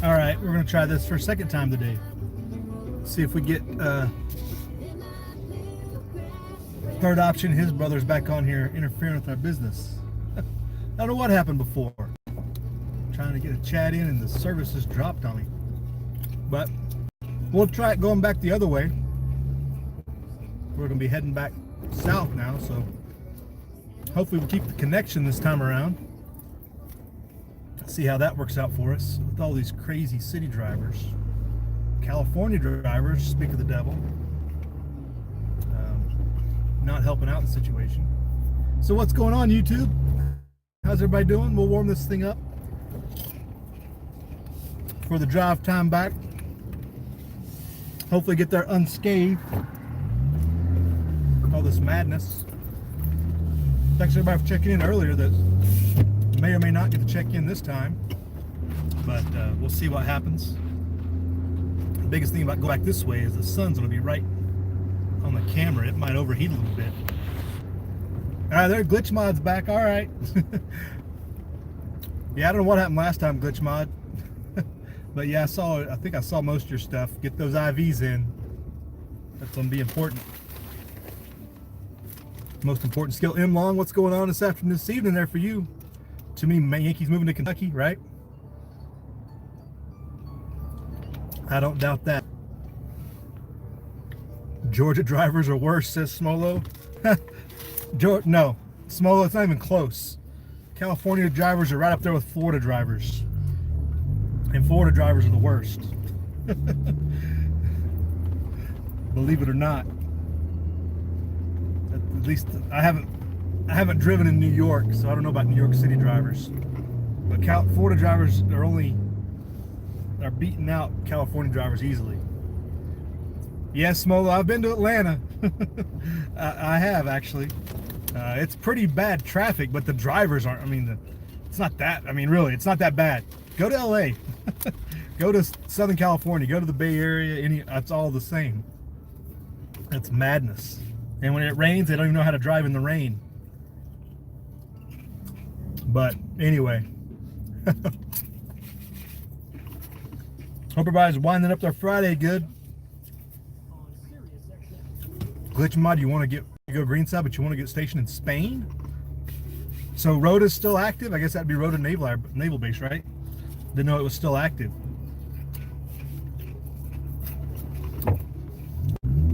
All right, we're gonna try this for a second time today. See if we get third option. His brother's back on here interfering with our business. I don't know what happened before. Trying to get a chat in and the service just dropped on me. But we'll try it going back the other way. We're gonna be heading back south now, so hopefully we'll keep the connection this time around. See how that works out for us with all these crazy city drivers. California drivers, speak of the devil, not helping out the situation. So what's going on, YouTube? How's everybody doing? We'll warm this thing up for the drive time back. Hopefully get there unscathed. All this madness. Thanks everybody for checking in earlier. That may or may not get to check in this time, but we'll see what happens. The biggest thing about going back this way is the sun's going to be right on the camera. It might overheat a little bit. All right, there, Glitch Mod's back. All right. Yeah, I don't know what happened last time, Glitch Mod. But yeah, I think I saw most of your stuff. Get those IVs in. That's going to be important. Most important skill. M Long, what's going on this afternoon, this evening there for you? Too many Yankees moving to Kentucky, right? I don't doubt that. Georgia drivers are worse, says Smolo. No, Smolo, it's not even close. California drivers are right up there with Florida drivers. And Florida drivers are the worst. Believe it or not. At least I haven't driven in New York, so I don't know about New York City drivers. But Florida drivers are beating out California drivers easily. Yes, Smolo, I've been to Atlanta. I have, actually. It's pretty bad traffic, but the drivers aren't. I mean, it's not that. I mean, really, it's not that bad. Go to LA. Go to Southern California. Go to the Bay Area. It's all the same. It's madness. And when it rains, they don't even know how to drive in the rain. But anyway. Hope everybody's winding up their Friday good. Glitch Mod, you want to go greenside, but you want to get stationed in Spain? So Rhoda's still active? I guess that'd be Rhoda Naval Base, right? Didn't know it was still active.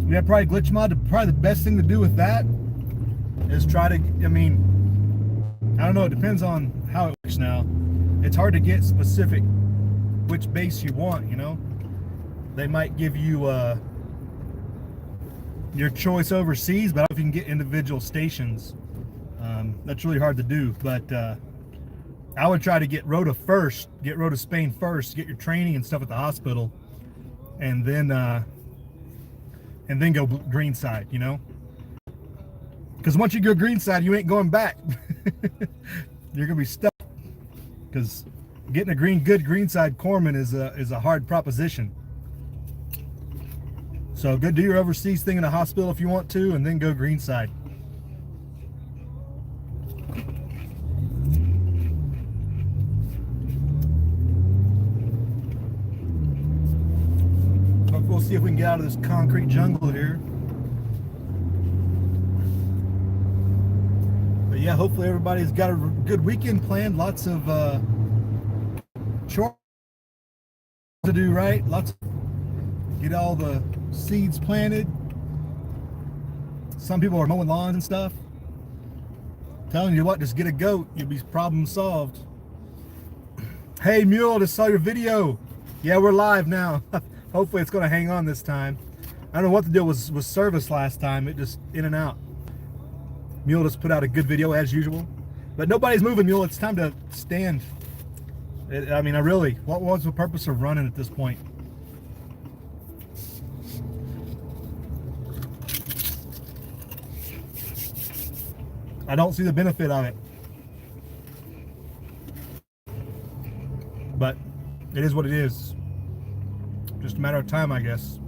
Yeah, probably Glitch Mod, probably the best thing to do with that is try to, I mean, I don't know, it depends on how it works now. It's hard to get specific which base you want, you know? They might give you your choice overseas, but I don't know if you can get individual stations. That's really hard to do, but I would try to get Rhoda first, get Rhoda Spain first, get your training and stuff at the hospital, and then go greenside, you know? Because once you go greenside, you ain't going back. You're gonna be stuck. Because getting a good greenside corpsman is a hard proposition. So go do your overseas thing in a hospital if you want to, and then go greenside. We'll see if we can get out of this concrete jungle here. But yeah, hopefully everybody's got a good weekend planned. Lots of chores to do, right? Get all the seeds planted. Some people are mowing lawns and stuff. Telling you what, just get a goat, you'll be problem solved. Hey Mule, just saw your video. Yeah, we're live now. Hopefully it's going to hang on this time. I don't know what the deal was with service last time. It just in and out. Mule just put out a good video as usual. But nobody's moving, Mule. It's time to stand. I mean, what was the purpose of running at this point? I don't see the benefit of it. But it is what it is. Just a matter of time, I guess.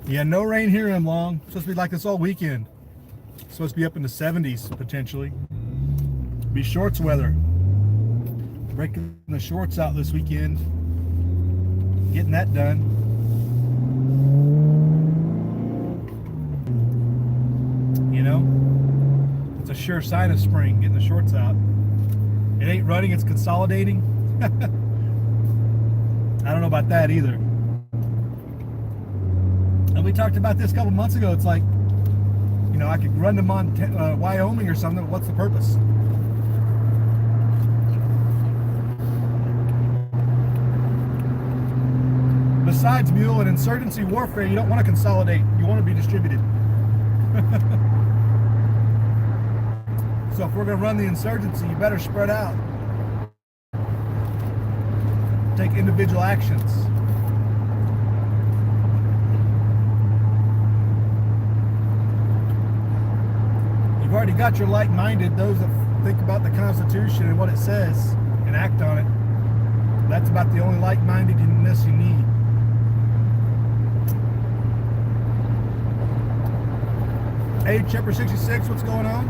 Yeah, no rain here in Long. It's supposed to be like this all weekend. It's supposed to be up in the 70s potentially. Be shorts weather. Breaking the shorts out this weekend. Getting that done. You know, it's a sure sign of spring, getting the shorts out. It ain't running, it's consolidating. I don't know about that either. And we talked about this a couple months ago. It's like, you know, I could run to Wyoming or something, but what's the purpose? Besides mule and insurgency warfare, you don't want to consolidate. You want to be distributed. So if we're going to run the insurgency, you better spread out. Take individual actions. You've already got your like-minded, those that think about the Constitution and what it says and act on it. That's about the only like-mindedness you need. Hey, Chipper 66, what's going on?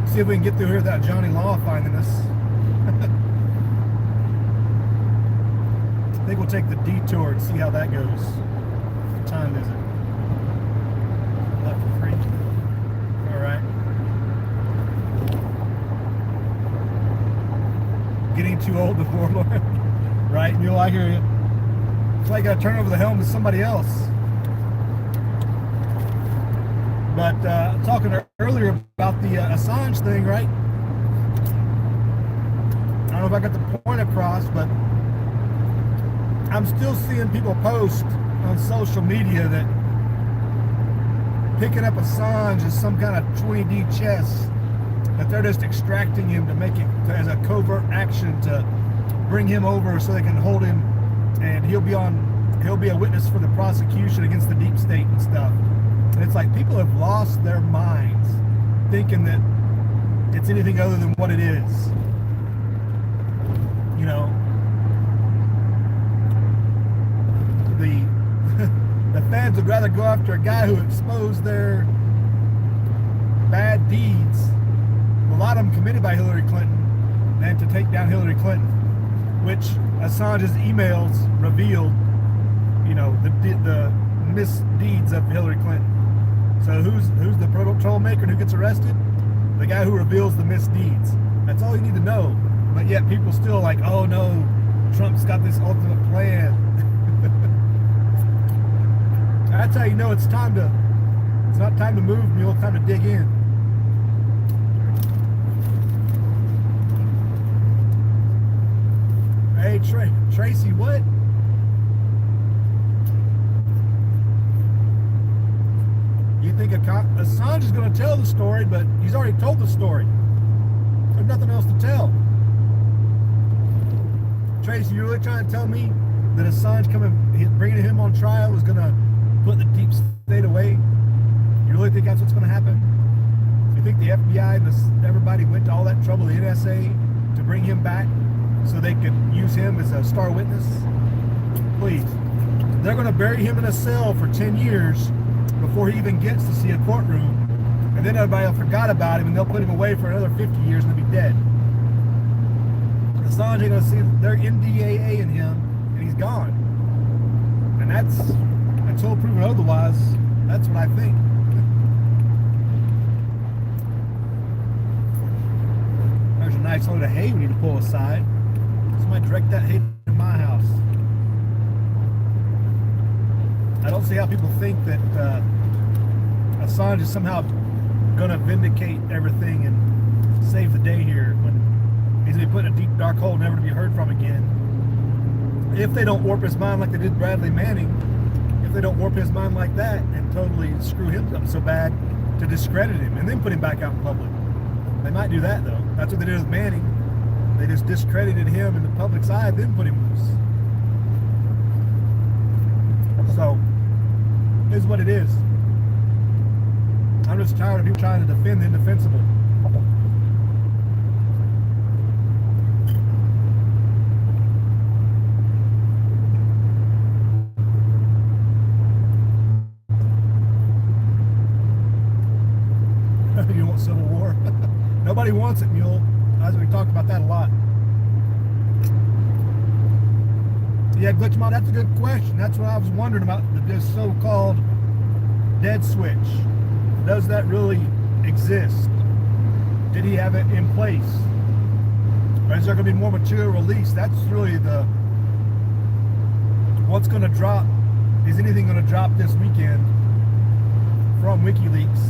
See if we can get through here without Johnny Law finding us. I think we'll take the detour and see how that goes. What time is it? 11:03. All right. Getting too old to warlord. Right, Mule, I hear you. It's like I gotta turn over the helm to somebody else. But talking earlier about the Assange thing, right? I don't know if I got the point across, but I'm still seeing people post on social media that picking up Assange is some kind of 20D chess, that they're just extracting him to make it as a covert action to bring him over so they can hold him, and he'll be a witness for the prosecution against the deep state and stuff. And it's like people have lost their minds thinking that it's anything other than what it is. You know, the feds would rather go after a guy who exposed their bad deeds, a lot of them committed by Hillary Clinton, than to take down Hillary Clinton, which Assange's emails revealed, you know, the misdeeds of Hillary Clinton. So who's the troublemaker and who gets arrested? The guy who reveals the misdeeds. That's all you need to know. But yet people still like, oh no, Trump's got this ultimate plan. That's how you know it's not time to move, Mule, it's time to dig in. Hey, Tracy, what? You think Assange is going to tell the story, but he's already told the story. There's nothing else to tell. Tracy, you're really trying to tell me that Assange bringing him on trial is going to put the deep state away? You really think that's what's going to happen? You think the FBI and everybody went to all that trouble, the NSA, to bring him back so they could use him as a star witness? Please. They're going to bury him in a cell for 10 years before he even gets to see a courtroom, and then everybody will forgot about him and they'll put him away for another 50 years and he'll be dead. Assange ain't going to see their NDAA in him and he's gone. And that's, until proven otherwise, that's what I think. There's a nice load of hay we need to pull aside. Somebody direct that hay to my house. I don't see how people think that Assange is somehow going to vindicate everything and save the day here when he's going to be put in a deep, dark hole, never to be heard from again. If they don't warp his mind like they did Bradley Manning, if they don't warp his mind like that and totally screw him up so bad to discredit him and then put him back out in public. They might do that, though. That's what they did with Manning. They just discredited him in the public's eye, then put him loose. So, it is what it is. I'm just tired of people trying to defend the indefensible. you want civil war. Nobody wants it, Mule. As we talked about that a lot. Yeah, Glitchmon, that's a good question. That's what I was wondering about, this so-called dead switch. Does that really exist? Did he have it in place? Or is there going to be more material released? That's really the, what's going to drop. Is anything going to drop this weekend from WikiLeaks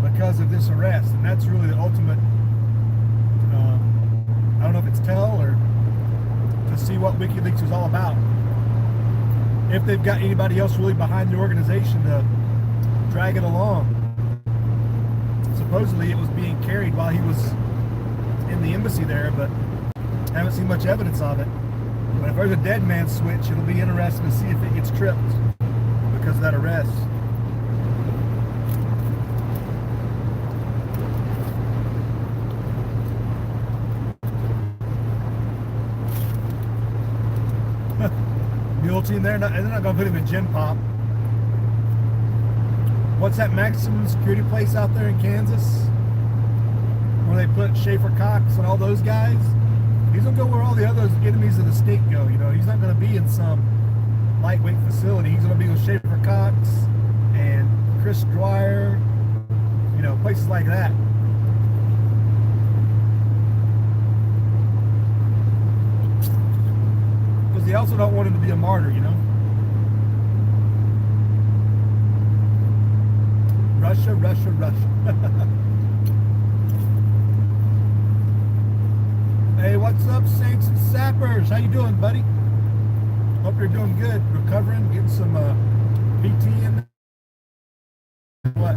because of this arrest? And that's really the ultimate, I don't know if it's tell or to see what WikiLeaks is all about. If they've got anybody else really behind the organization to drag it along. Supposedly it was being carried while he was in the embassy there, but I haven't seen much evidence of it. But if there's a dead man switch, it'll be interesting to see if it gets tripped because of that arrest. Mule team there, they're not going to put him in Gen Pop. What's that maximum security place out there in Kansas where they put Schaefer Cox and all those guys? He's going to go where all the other enemies of the state go. You know, he's not going to be in some lightweight facility. He's going to be with Schaefer Cox and Chris Dwyer, you know, places like that. Because they also don't want him to be a martyr, you know. Russia, Russia, Russia. Hey, what's up, Saints and Sappers? How you doing, buddy? Hope you're doing good. Recovering, getting some PT in. What?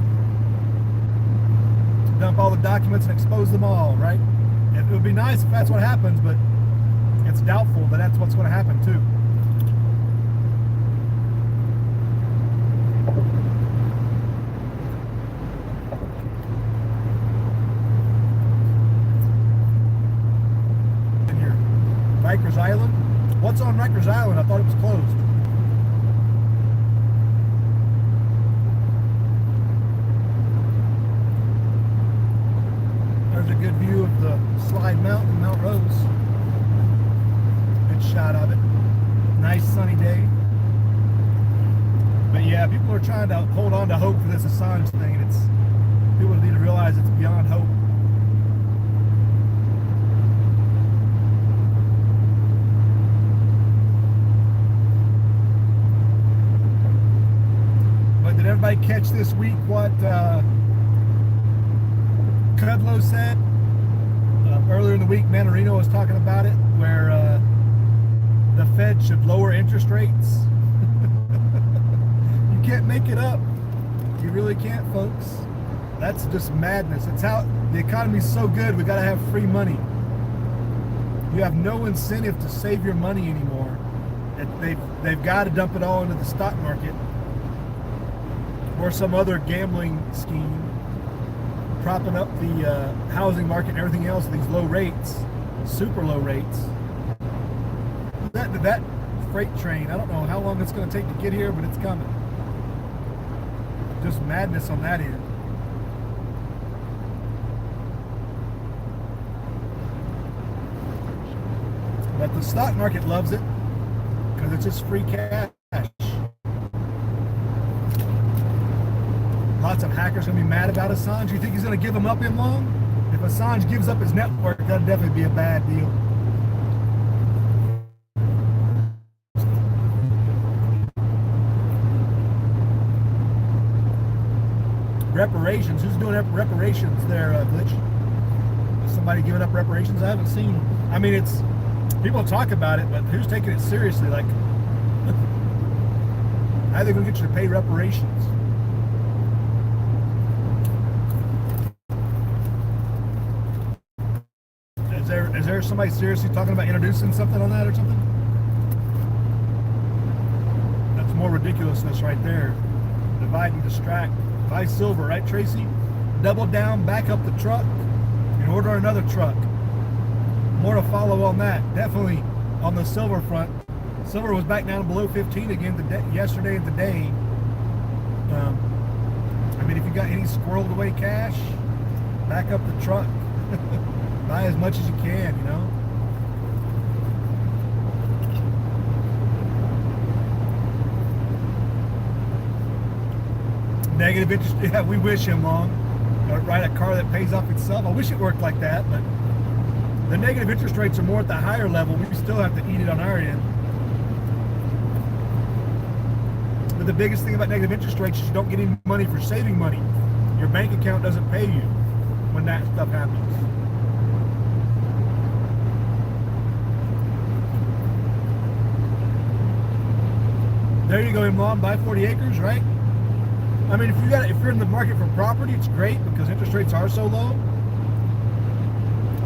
Dump all the documents and expose them all, right? It would be nice if that's what happens, but it's doubtful that that's what's going to happen, too. Rikers Island? What's on Rikers Island? I thought it was closed. There's a good view of the Slide Mountain, Mount Rose. Good shot of it. Nice sunny day. But yeah, people are trying to hold on to hope for this Assange thing. It's, people need to realize it's beyond hope. Did everybody catch this week what Kudlow said? Earlier in the week, Manarino was talking about it, where the Fed should lower interest rates. You can't make it up. You really can't, folks. That's just madness. It's how the economy's so good, we got to have free money. You have no incentive to save your money anymore. They've got to dump it all into the stock market or some other gambling scheme, propping up the housing market and everything else, these low rates, super low rates. That freight train, I don't know how long it's going to take to get here, but it's coming. Just madness on that end. But the stock market loves it because it's just free cash. Lots of hackers going to be mad about Assange. You think he's going to give them up in long? If Assange gives up his network, that'd definitely be a bad deal. Reparations. Who's doing reparations there, Glitch? Is somebody giving up reparations? I haven't seen. I mean, it's people talk about it, but who's taking it seriously? Like, how are they going to get you to pay reparations? Is there somebody seriously talking about introducing something on that or something? That's more ridiculousness right there. Divide and distract. Buy silver, right, Tracy? Double down, back up the truck, and order another truck. More to follow on that. Definitely on the silver front. Silver was back down below 15 again yesterday and today. I mean, if you got any squirreled away cash, back up the truck. Buy as much as you can, you know. Negative interest, yeah, we wish him long. Ride a car that pays off itself. I wish it worked like that, but the negative interest rates are more at the higher level. We still have to eat it on our end. But the biggest thing about negative interest rates is you don't get any money for saving money. Your bank account doesn't pay you when that stuff happens. There you go, Imam. Buy 40 acres, right? I mean, if you're in the market for property, it's great because interest rates are so low.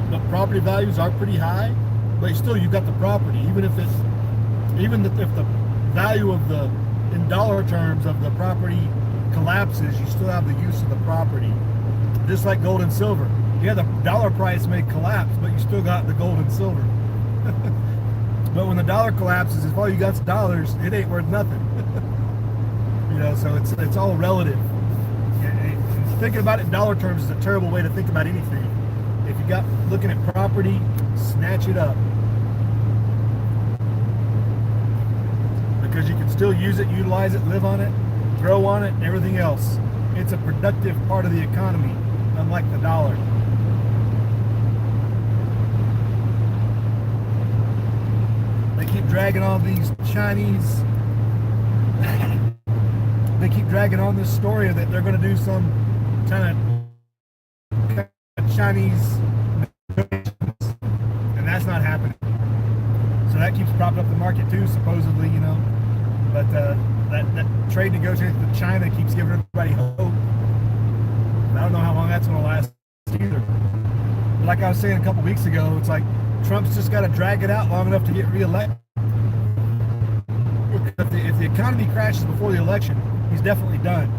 But property values are pretty high. But still, you've got the property, even if the value of the, in dollar terms, of the property collapses, you still have the use of the property. Just like gold and silver. Yeah, the dollar price may collapse, but you still got the gold and silver. But when the dollar collapses, if all you got's dollars, it ain't worth nothing. You know, so it's all relative. Thinking about it in dollar terms is a terrible way to think about anything. If you got looking at property, snatch it up. Because you can still use it, utilize it, live on it, grow on it, and everything else. It's a productive part of the economy, unlike the dollar. They keep dragging on these Chinese. They keep dragging on this story that they're going to do some kind of Chinese, and that's not happening. So that keeps propping up the market too, supposedly, you know. But that trade negotiation with China keeps giving everybody hope. I don't know how long that's going to last either. But like I was saying a couple weeks ago, it's like Trump's just got to drag it out long enough to get reelected. If the economy crashes before the election, he's definitely done.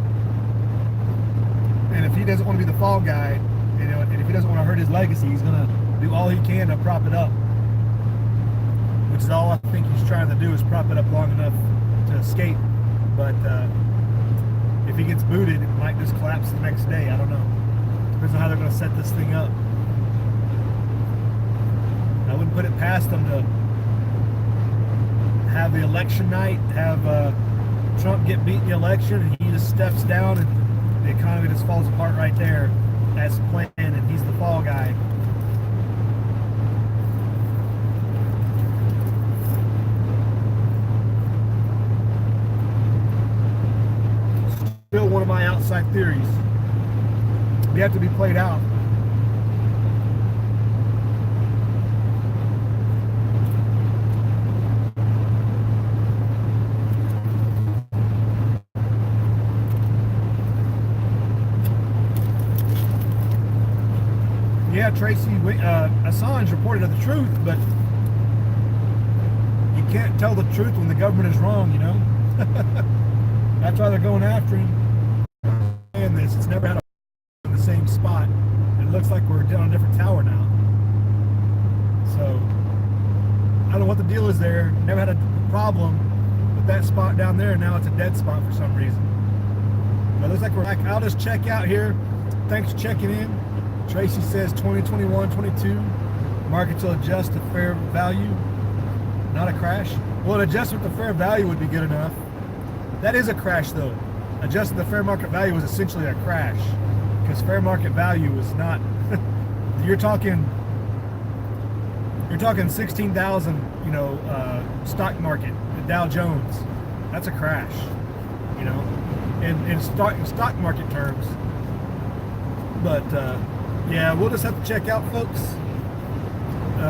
And if he doesn't want to be the fall guy, you know, and if he doesn't want to hurt his legacy, he's going to do all he can to prop it up. Which is all I think he's trying to do, is prop it up long enough to escape. But if he gets booted, it might just collapse the next day. I don't know. Depends on how they're going to set this thing up. I wouldn't put it past them to have the election night, have Trump get beat in the election, and he just steps down, and the economy just falls apart right there as planned, and he's the fall guy. Still one of my outside theories. They have to be played out. Yeah, Tracy, Assange reported the truth, but you can't tell the truth when the government is wrong, you know? That's why they're going after him. And this, it's never had a in the same spot. It looks like we're down a different tower now. So, I don't know what the deal is there. Never had a problem with that spot down there, and now it's a dead spot for some reason. But it looks like we're back. I'll just check out here. Thanks for checking in. Tracy says 2021-22 markets will adjust to fair value, not a crash. Well, an adjustment to fair value would be good enough. That is a crash, though. Adjusting the fair market value was essentially a crash, because fair market value is not. you're talking 16,000, you know, stock market, the Dow Jones. That's a crash, you know, in stock market terms. But yeah, we'll just have to check out, folks.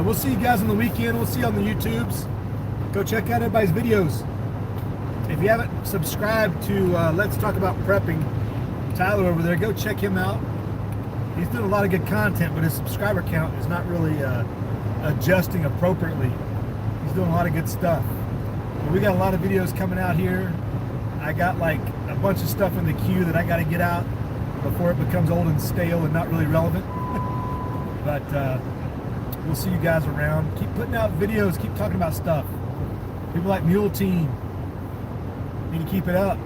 We'll see you guys on the weekend. We'll see you on the YouTubes. Go check out everybody's videos. If you haven't subscribed to Let's Talk About Prepping, Tyler over there, go check him out. He's doing a lot of good content, but his subscriber count is not really adjusting appropriately. He's doing a lot of good stuff. But we got a lot of videos coming out here. I got like a bunch of stuff in the queue that I got to get out before it becomes old and stale and not really relevant. But we'll see you guys around. Keep putting out videos, keep talking about stuff. People like Mule Team need to keep it up.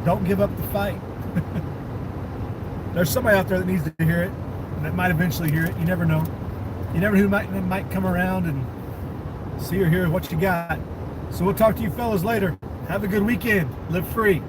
Don't give up the fight. There's somebody out there that needs to hear it. that might eventually hear it. You never know. You never know who might come around and see or hear what you got. So we'll talk to you fellas later. Have a good weekend. Live free.